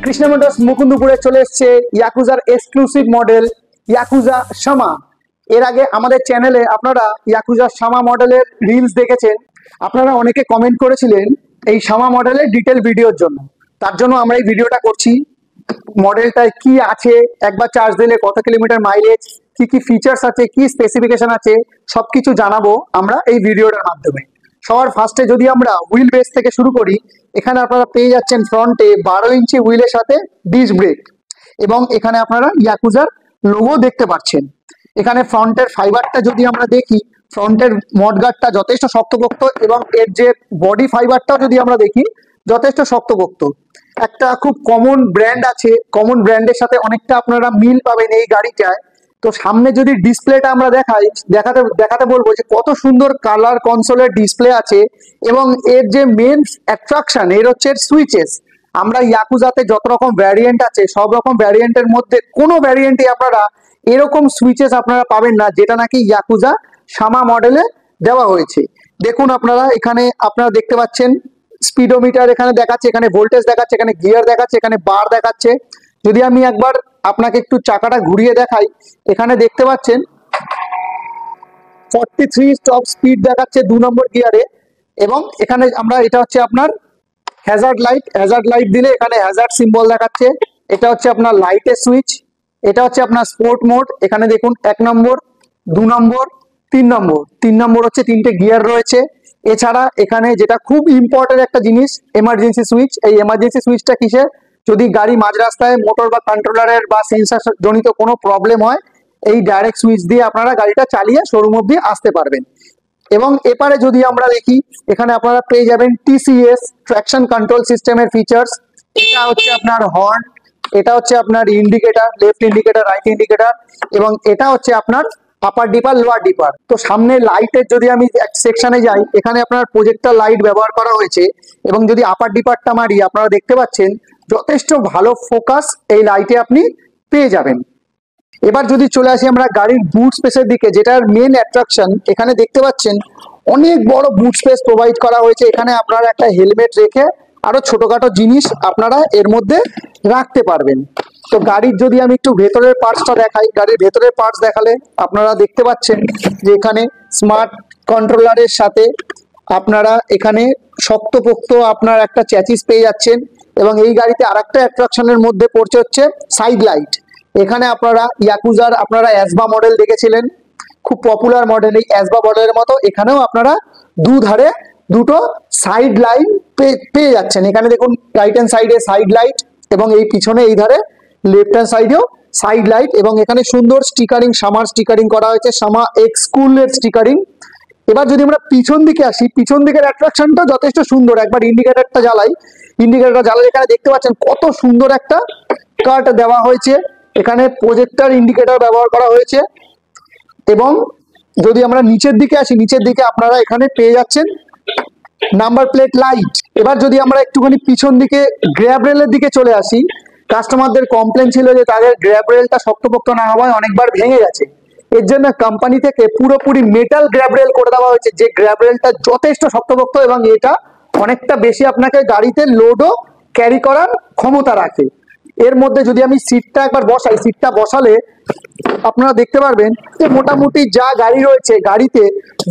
Krishna motors মুকুন্দপুরে চলে এসছে ইয়াকুজার exclusive model yakuza Shama. এর আগে আমাদের চ্যানেলে আপনারা ইয়াকুজা শামা মডেলের রিলস দেখেছেন। আপনারা অনেকে কমেন্ট করেছিলেন এই শামা মডেলের ডিটেল ভিডিওর জন্য, তার জন্য আমরা এই ভিডিওটা করছি। মডেলটায় কি আছে, একবার চার্জ দিলে কত কিলোমিটার মাইলেজ, কি কি ফিচার্স আছে, কি স্পেসিফিকেশন আছে, সবকিছু জানাবো আমরা এই ভিডিওটার মাধ্যমে। সবার ফার্স্টে যদি আমরা হুইল বেস থেকে শুরু করি, এখানে আপনারা পেয়ে যাচ্ছেন ফ্রন্টে 12 ইঞ্চি হুইলের সাথে ডিস্ক ব্রেক, এবং এখানে আপনারা ইয়াকুজার লোগো দেখতে পাচ্ছেন। এখানে ফ্রন্টের ফাইবারটা যদি আমরা দেখি, ফ্রন্টের মডগার্ডটা যথেষ্ট শক্তপোক্ত, এবং এর যে বডি ফাইবারটাও যদি আমরা দেখি যথেষ্ট শক্তপোক্ত। একটা খুব কমন ব্র্যান্ড আছে, কমন ব্র্যান্ডের সাথে অনেকটা আপনারা মিল পাবেন এই গাড়িটায়। তো সামনে যদি ডিসপ্লেটা আমরা দেখাতে বলবো যে কত সুন্দর কালার কনসোলের ডিসপ্লে আছে, এবং এর যে মেন অ্যাট্রাকশন এর হচ্ছে সুইচেস। আমরা ইয়াকুজাতে যত রকম ভ্যারিয়েন্ট আছে সব রকম ভ্যারিয়েন্টের মধ্যে কোনো ভ্যারিয়েন্টে আপনারা এরকম সুইচেস আপনারা পাবেন না, যেটা নাকি ইয়াকুজা শামা মডেলে দেওয়া হয়েছে। দেখুন আপনারা এখানে আপনারা দেখতে পাচ্ছেন স্পিডোমিটার এখানে দেখাচ্ছে, এখানে ভোল্টেজ দেখাচ্ছে, এখানে গিয়ার দেখাচ্ছে, এখানে বার দেখাচ্ছে। যদি আমি একবার আপনাকে একটু চাকাটা ঘুরিয়ে দেখাই, এখানে দেখতে পাচ্ছেন 43 টপ স্পিড দেখাচ্ছে 2 নম্বর গিয়ারে। এবং এখানে আমরা এটা হচ্ছে আপনার হ্যাজার্ড লাইট দিলে এখানে হ্যাজার্ড সিম্বল দেখাচ্ছে। এটা হচ্ছে আপনার লাইটের সুইচ, এটা হচ্ছে আপনার স্পোর্ট মোড। এখানে দেখুন 1 নম্বর, 2 নম্বর, 3 নম্বর হচ্ছে 3টে গিয়ার রয়েছে। এছাড়া এখানে যেটা খুব ইম্পর্টেন্ট একটা জিনিস, এমার্জেন্সি সুইচ। এই এমার্জেন্সি সুইচটা কিসের? যদি গাড়ি মাঝ রাস্তায় মোটর বা কন্ট্রোলারের বা সেন্সার জনিত কোনো প্রবলেম হয়, এই ডাইরেক্ট সুইচ দিয়ে আপনারা গাড়িটা চালিয়ে শোরুম অব্দি আসতে পারবেন। এবং এপারে যদি আমরা দেখি, এখানে আপনারা পেয়ে যাবেন TCS ট্র্যাকশন কন্ট্রোল সিস্টেমের ফিচার্স। এটা হচ্ছে আপনার হর্ন, এটা হচ্ছে আপনার indicator, left indicator, right indicator, এবং এটা হচ্ছে আপনার আপার ডিপার, লোয়ার ডিপার। তো সামনে লাইটের যদি আমি এক সেকশনে যাই, এখানে আপনার প্রজেক্টর লাইট ব্যবহার করা হয়েছে, এবং যদি আপার ডিপারটা মারি আপনারা দেখতে পাচ্ছেন যথেষ্ট ভালো ফোকাস এই লাইটে আপনি পেয়ে যাবেন। এবার যদি চলে আসি আমরা গাড়ির বুট স্পেসের দিকে, যেটার মেন অ্যাট্রাকশন, এখানে দেখতে পাচ্ছেন অনেক বড় বুট স্পেস প্রোভাইড করা হয়েছে। এখানে আপনারা একটা হেলমেট রেখে আরো ছোটখাটো জিনিস আপনারা এর মধ্যে রাখতে পারবেন। তো গাড়ির যদি আমি একটু ভেতরের পার্টসটা দেখাই, গাড়ির ভেতরের পার্টস দেখালে আপনারা দেখতে পাচ্ছেন যে এখানে স্মার্ট কন্ট্রোলারের সাথে আপনারা এখানে শক্তপোক্ত আপনার একটা চ্যাচিস পেয়ে যাচ্ছেন। এবং এই গাড়িতে আরেকটা অ্যাট্রাকশনের মধ্যে পড়ছে হচ্ছে সাইড লাইট। এখানে আপনারা ইয়াকুজার আপনারা অ্যাসবা মডেল দেখেছিলেন, খুব পপুলার মডেল। এই অ্যাসবা মডেলের মতো এখানেও আপনারা দুধারে দুটো সাইড লাইট পেয়ে যাচ্ছেন। এখানে দেখুন রাইট হ্যান্ড সাইডে সাইড লাইট, এবং এই পিছনে এই ধারে লেফট হ্যান্ড সাইডেও সাইড লাইট, এবং এখানে সুন্দর স্টিকারিং, শামার স্টিকারিং করা হয়েছে, শামা এক্স কুলের স্টিকারিং। এবার যদি আমরা পিছন দিকে আসি, পিছন দিকের অ্যাট্রাকশনটা যথেষ্ট সুন্দর। একবার ইন্ডিকেটরটা জ্বালাই, এখানে দেখতে পাচ্ছেন কত সুন্দর একটা কাট দেওয়া হয়েছে। এখানে প্রজেক্টর ইন্ডিকেটর ব্যবহার করা হয়েছে। এবং যদি আমরা নিচের দিকে আসি, নিচের দিকে আপনারা এখানে পেয়ে যাচ্ছেন নাম্বার প্লেট লাইট। এবার যদি আমরা একটুখানি পিছন দিকে গ্র্যাব রেলের দিকে চলে আসি, কাস্টমারদের কমপ্লেন ছিল যে তাদের গ্র্যাব রেলটা শক্তপোক্ত না হওয়ায় অনেকবার ভেঙে গেছে। এর জন্য কোম্পানি থেকে পুরোপুরি মেটাল গ্র্যাব রেল করে দেওয়া হয়েছে, যে গ্র্যাব রেলটা যথেষ্ট শক্তপোক্ত, এবং এটা অনেকটা বেশি আপনাকে গাড়িতে লোডও ক্যারি করার ক্ষমতা রাখে। এর মধ্যে যদি আমি সিটটা একবার বসাই, সিটটা বসালে আপনারা দেখতে পারবেন যে মোটামুটি যা গাড়ি রয়েছে, গাড়িতে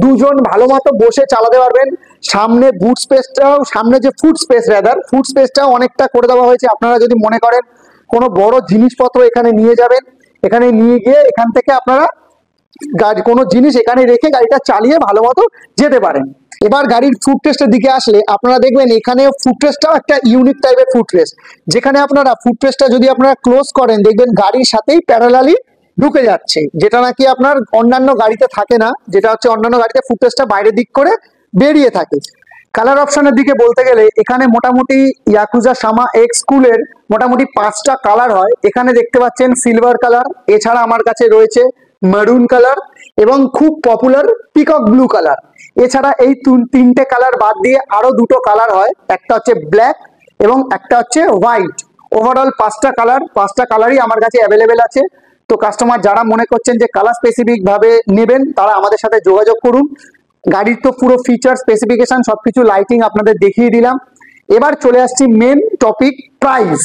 দুজন ভালো মতো বসে চালাতে পারবেন। সামনে বুট স্পেসটাও, সামনে যে ফুট স্পেসটাও অনেকটা করে দেওয়া হয়েছে। আপনারা যদি মনে করেন কোনো বড় জিনিসপত্র এখানে নিয়ে যাবেন, এখানে নিয়ে গিয়ে এখান থেকে আপনারা কোনো জিনিস এখানে রেখে গাড়িটা চালিয়ে ভালো মতো যেতে পারেন। এবার গাড়ির ফুট রেস্টের দিকে আসলে আপনারা দেখবেন এখানে ফুট রেস্টটাও একটা ইউনিক টাইপের ফুট রেস্ট, যেখানে আপনারা ফুট রেস্টটা যদি আপনারা ক্লোজ করেন দেখবেন গাড়ির সাথেই প্যারালালি ঢুকে যাচ্ছে, যেটা নাকি আপনার অন্যান্য গাড়িতে থাকে না। যেটা হচ্ছে অন্যান্য গাড়িতে ফুট রেস্টটা বাইরের দিক করে বেরিয়ে থাকে। কালার অপশনের দিকে বলতে গেলে এখানে মোটামুটি ইয়াকুজা শামা এক্স কুলের মোটামুটি 5টা কালার হয়। এখানে দেখতে পাচ্ছেন সিলভার কালার, এছাড়া আমার কাছে রয়েছে মেরুন কালার, এবং খুব পপুলার পিকক ব্লু কালার। এছাড়া এই 3টে কালার বাদ দিয়ে আরো 2টো কালার হয়, একটা হচ্ছে ব্ল্যাক এবং একটা হচ্ছে হোয়াইট। ওভারঅল 5টা কালার, 5টা কালারই আমার কাছে অ্যাভেলেবেল আছে। তো কাস্টমার যারা মনে করছেন যে কালার স্পেসিফিক ভাবে নেবেন, তারা আমাদের সাথে যোগাযোগ করুন। গাড়ির তো পুরো ফিচার স্পেসিফিকেশন সবকিছু লাইটিং আপনাদের দেখিয়ে দিলাম। এবার চলে আসছি মেন টপিক, প্রাইস।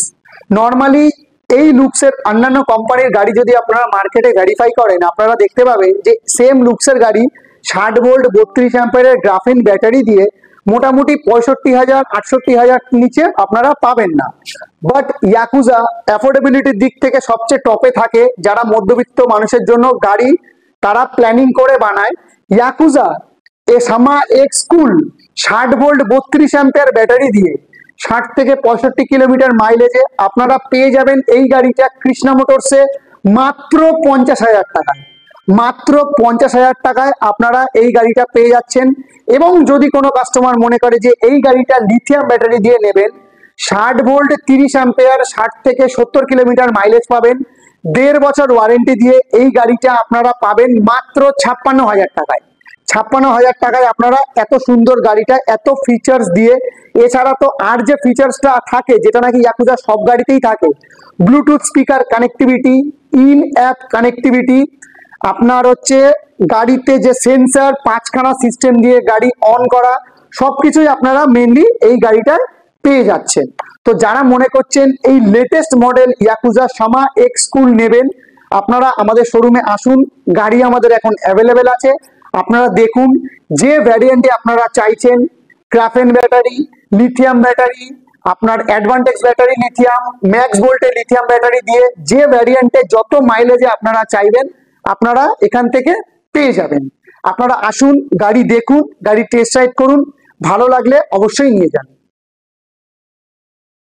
নর্মালি এই লুকসের অন্যান্য কোম্পানির গাড়ি যদি আপনারা মার্কেটে ভেরিফাই করেন, আপনারা দেখতে পাবেন যে সেম লুকসের গাড়ি 60 ভোল্ট 32 অ্যাম্পিয়ারের গ্রাফিন ব্যাটারি দিয়ে মোটামুটি 65,000 68,000 নিচে আপনারা পাবেন না। বাট ইয়াকুজা অ্যাফোর্ডেবিলিটির দিক থেকে সবচেয়ে টপে থাকে। যারা মধ্যবিত্ত মানুষের জন্য গাড়ি তারা প্ল্যানিং করে বানায়, ইয়াকুজা সামা এক্স কুল 60 ভোল্ট 32 অ্যাম্পিয়ার ব্যাটারি দিয়ে 60 থেকে 65 কিলোমিটার মাইলেজে আপনারা পেয়ে যাবেন এই গাড়িটা কৃষ্ণা মোটরসে মাত্র 50,000 টাকায়। মাত্র 50,000 টাকায় আপনারা এই গাড়িটা পেয়ে যাচ্ছেন। এবং যদি কোনো কাস্টমার মনে করে যে এই গাড়িটা লিথিয়াম ব্যাটারি দিয়ে নেবেন, 60 ভোল্ট 30 অ্যাম্পিয়ার 60 থেকে 70 কিলোমিটার মাইলেজ পাবেন, 1.5 বছর ওয়ারেন্টি দিয়ে এই গাড়িটা আপনারা পাবেন মাত্র 56,000 টাকায়। 56,000 টাকায় আপনারা এত সুন্দর গাড়িটা এত ফিচার্স দিয়ে, এছাড়া তো আর যে ফিচার্সটা থাকে যেটা নাকি ইয়াকুজা সব গাড়িতেই থাকে, Bluetooth speaker connectivity, in app connectivity, আপনার হচ্ছে গাড়িতে যে সেন্সার 5খানা সিস্টেম দিয়ে গাড়ি অন করা, সবকিছুই আপনারা মেনলি এই গাড়িটায় পেয়ে যাচ্ছেন। তো যারা মনে করছেন এই লেটেস্ট মডেল ইয়াকুজা সামা এক্স কুল নেবেন, আপনারা আমাদের শোরুমে আসুন। গাড়ি আমাদের এখন অ্যাভেলেবেল আছে, আপনারা দেখুন যে ভ্যারিয়েন্টে আপনারা চাইছেন, গ্রাফেন ব্যাটারি, লিথিয়াম ব্যাটারি, আপনার অ্যাডভান্টেজ ব্যাটারি লিথিয়াম, ম্যাক্স ভোল্টে লিথিয়াম ব্যাটারি দিয়ে যে ভ্যারিয়েন্টে যত মাইলেজে আপনারা চাইবেন আপনারা এখান থেকে পেয়ে যাবেন। আপনারা আসুন, গাড়ি দেখুন, গাড়ি টেস্ট রাইড করুন, ভালো লাগলে অবশ্যই নিয়ে যান।